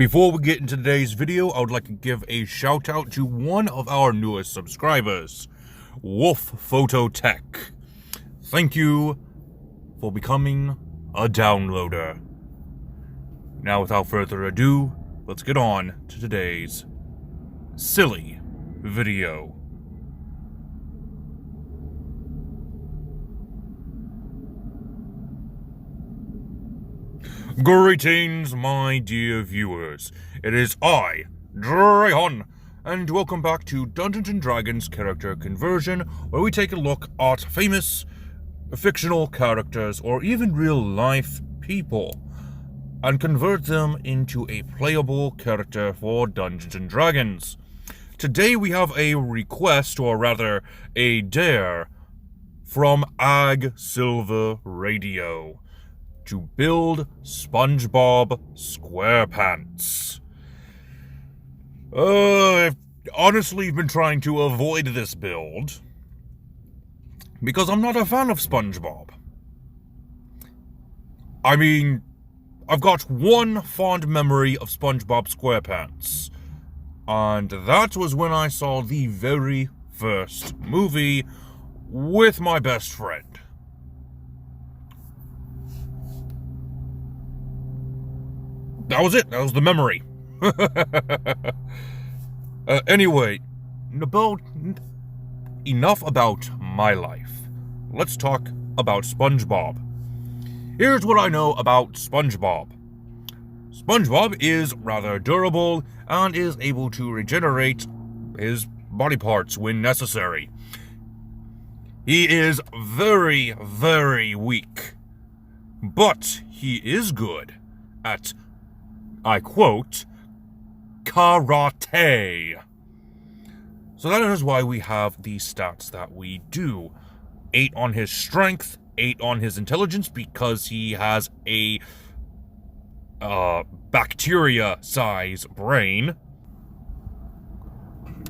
Before we get into today's video, I would like to give a shout out to one of our newest subscribers, Wolf Photo Tech. Thank you for becoming a downloader. Now, without further ado, let's get on to today's silly video. Greetings, my dear viewers. It is I, Drayon, and welcome back to Dungeons & Dragons Character Conversion, where we take a look at famous fictional characters or even real-life people and convert them into a playable character for Dungeons & Dragons. Today we have a request, or rather a dare, from Ag Silver Radio to build SpongeBob Squarepants. I've honestly been trying to avoid this build because I'm not a fan of SpongeBob. I mean, I've got one fond memory of SpongeBob SquarePants, and that was when I saw the very first movie with my best friend. That was it. That was the memory. Anyway, enough about my life. Let's talk about SpongeBob. Here's what I know about SpongeBob. SpongeBob is rather durable and is able to regenerate his body parts when necessary. He is very, very weak, but he is good at, I quote, karate. So that is why we have the stats that we do. 8 on his strength, 8 on his intelligence, because he has a bacteria-size brain.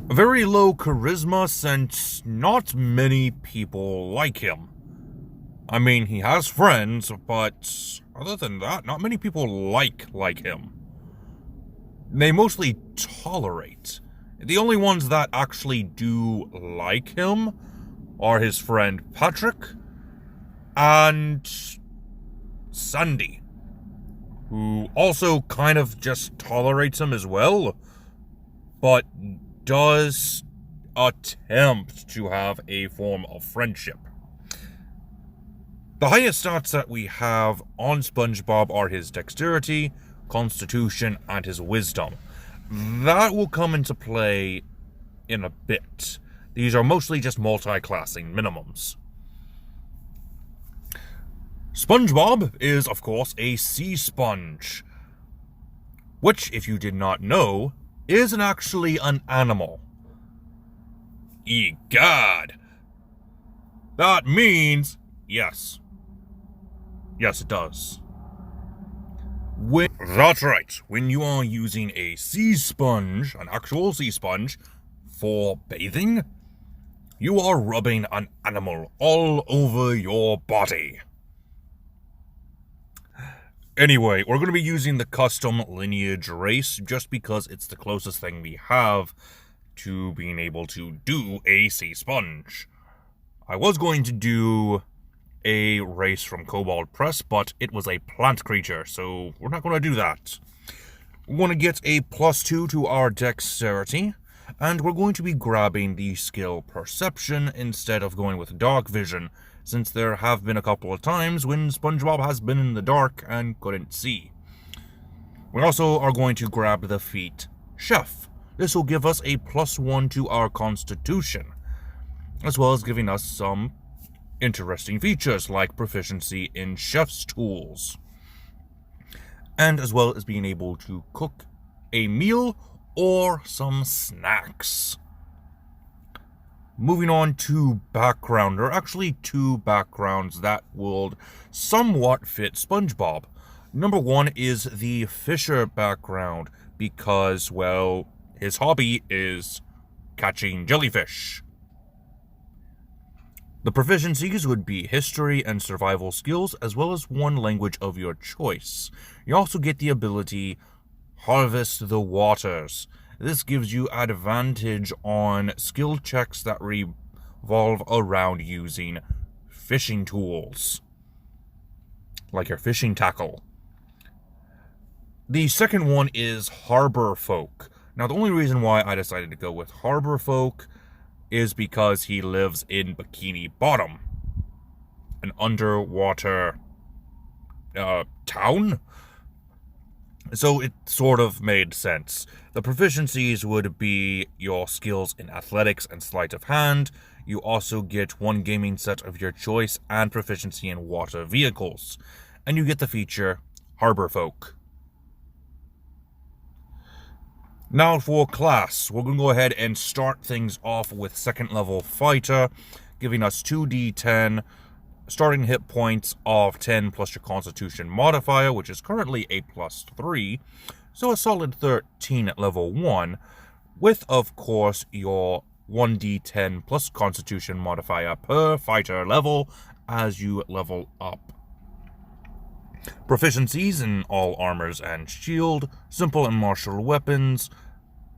Very low charisma, since not many people like him. I mean, he has friends, but other than that, not many people like him. They mostly tolerate. The only ones that actually do like him are his friend Patrick and Sandy, who also kind of just tolerates him as well, but does attempt to have a form of friendship. The highest stats that we have on SpongeBob are his dexterity, constitution, and his wisdom. That will come into play in a bit. These are mostly just multi-classing minimums. SpongeBob is, of course, a sea sponge, which, if you did not know, is actually an animal. Egad! That means yes. Yes, it does. That's right. When you are using a sea sponge, an actual sea sponge, for bathing, you are rubbing an animal all over your body. Anyway, we're going to be using the custom lineage race just because it's the closest thing we have to being able to do a sea sponge. I was going to do a race from Cobalt Press, but it was a plant creature, so we're not going to do that. We're going to get a +2 to our dexterity, and we're going to be grabbing the skill Perception instead of going with Dark Vision, since there have been a couple of times when SpongeBob has been in the dark and couldn't see. We also are going to grab the feat Chef. This will give us a +1 to our Constitution, as well as giving us some interesting features like proficiency in chef's tools, and as well as being able to cook a meal or some snacks. Moving on to background, there are actually 2 backgrounds that will somewhat fit SpongeBob. Number 1 is the Fisher background because, well, his hobby is catching jellyfish. The proficiencies would be history and survival skills, as well as one language of your choice. You also get the ability Harvest the Waters. This gives you advantage on skill checks that revolve around using fishing tools, like your fishing tackle. The second one is Harbor Folk. Now, the only reason why I decided to go with Harbor Folk is because he lives in Bikini Bottom, an underwater town. So it sort of made sense. The proficiencies would be your skills in athletics and sleight of hand. You also get one gaming set of your choice and proficiency in water vehicles. And you get the feature Harbor Folk. Now for class, we're going to go ahead and start things off with second level fighter, giving us 2d10, starting hit points of 10 plus your constitution modifier, which is currently a +3, so a solid 13 at level 1, with of course your 1d10 plus constitution modifier per fighter level as you level up. Proficiencies in all armors and shield, simple and martial weapons,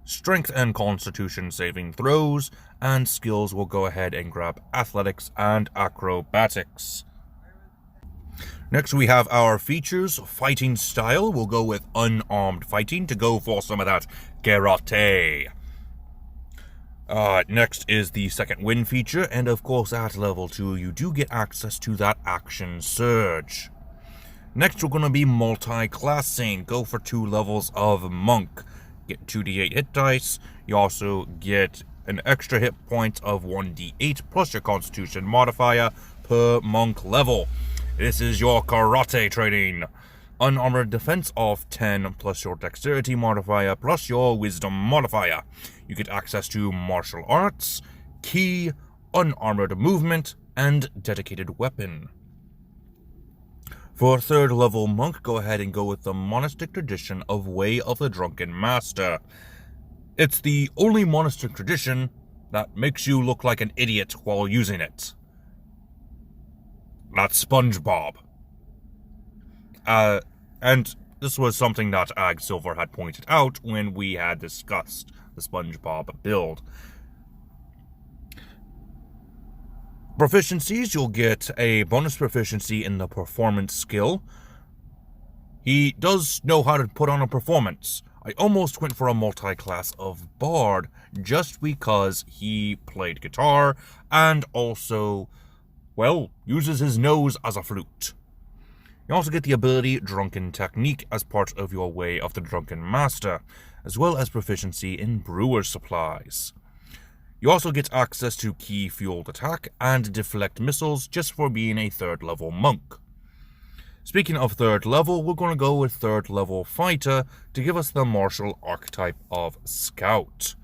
strength and constitution saving throws, and skills will go ahead and grab athletics and acrobatics. Next we have our features. Fighting style, we'll go with unarmed fighting to go for some of that karate. Next is the second wind feature, and of course at level 2 you do get access to that action surge. Next we're going to be multi-classing, go for 2 levels of monk. Get 2d8 hit dice, you also get an extra hit point of 1d8 plus your constitution modifier per monk level. This is your karate training. Unarmored defense of 10 plus your dexterity modifier plus your wisdom modifier. You get access to martial arts, ki, unarmored movement, and dedicated weapon. For third level monk, go ahead and go with the monastic tradition of Way of the Drunken Master. It's the only monastic tradition that makes you look like an idiot while using it. That's SpongeBob. And this was something that Ag Silver had pointed out when we had discussed the SpongeBob build. Proficiencies, you'll get a bonus proficiency in the performance skill. He does know how to put on a performance. I almost went for a multi-class of Bard just because he played guitar and also, well, uses his nose as a flute. You also get the ability Drunken Technique as part of your Way of the Drunken Master, as well as proficiency in Brewer's Supplies. You also get access to Key Fueled Attack and Deflect Missiles just for being a third level monk. Speaking of third level, we're going to go with third level fighter to give us the martial archetype of Scout.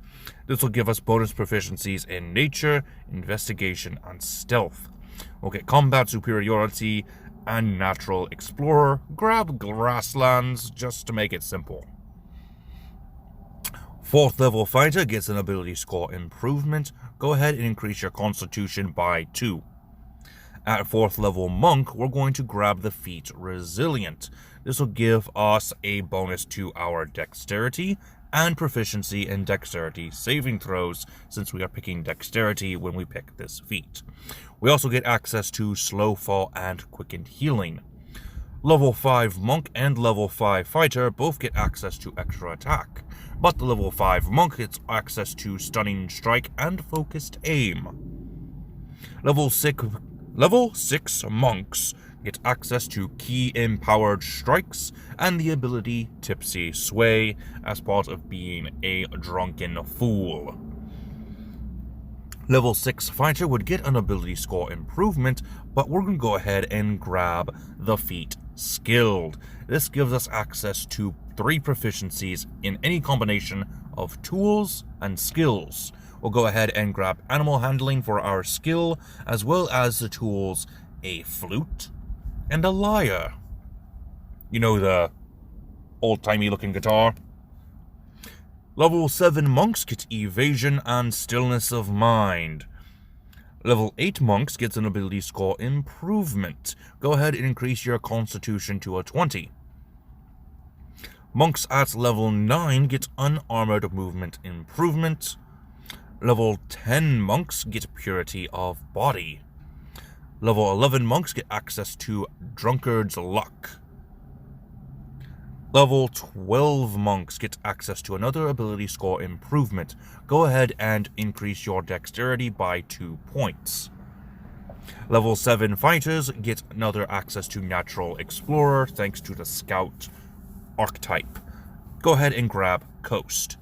This will give us bonus proficiencies in nature, investigation, and stealth. We'll get combat superiority and natural explorer, grab grasslands just to make it simple. Fourth level fighter gets an ability score improvement. Go ahead and increase your constitution by 2. At fourth level monk, we're going to grab the feat resilient. This will give us a bonus to our dexterity and proficiency in dexterity saving throws, since we are picking dexterity when we pick this feat. We also get access to slow fall and quickened healing. Level 5 monk and level 5 fighter both get access to extra attack, but the level 5 monk gets access to stunning strike and focused aim. Level 6 monks get access to key empowered strikes and the ability Tipsy Sway as part of being a drunken fool. Level 6 fighter would get an ability score improvement, but we're going to go ahead and grab the feat Skilled. This gives us access to 3 proficiencies in any combination of tools and skills. We'll go ahead and grab animal handling for our skill, as well as the tools a flute and a lyre. You know, the old-timey looking guitar. Level 7 monks get evasion and stillness of mind. Level 8 monks gets an ability score improvement. Go ahead and increase your constitution to a 20. Monks at level 9 get unarmored movement improvement. Level 10 monks get purity of body. Level 11 monks get access to Drunkard's Luck. Level 12 monks get access to another ability score improvement. Go ahead and increase your dexterity by 2 points. Level 7 fighters get another access to Natural Explorer thanks to the Scout archetype. Go ahead and grab Coast.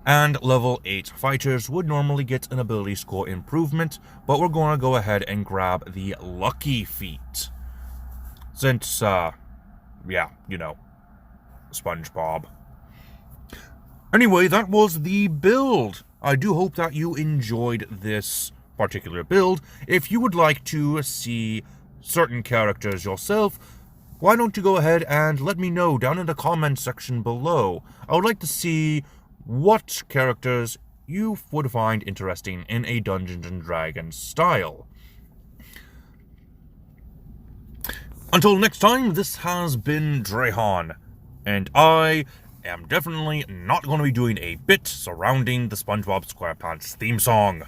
And level 8 fighters would normally get an ability score improvement, but we're going to go ahead and grab the Lucky Feat. Since, yeah, you know, SpongeBob. Anyway, that was the build. I do hope that you enjoyed this particular build. If you would like to see certain characters yourself, why don't you go ahead and let me know down in the comments section below. I would like to see what characters you would find interesting in a Dungeons & Dragons style. Until next time, this has been Drehan, and I am definitely not going to be doing a bit surrounding the SpongeBob SquarePants theme song.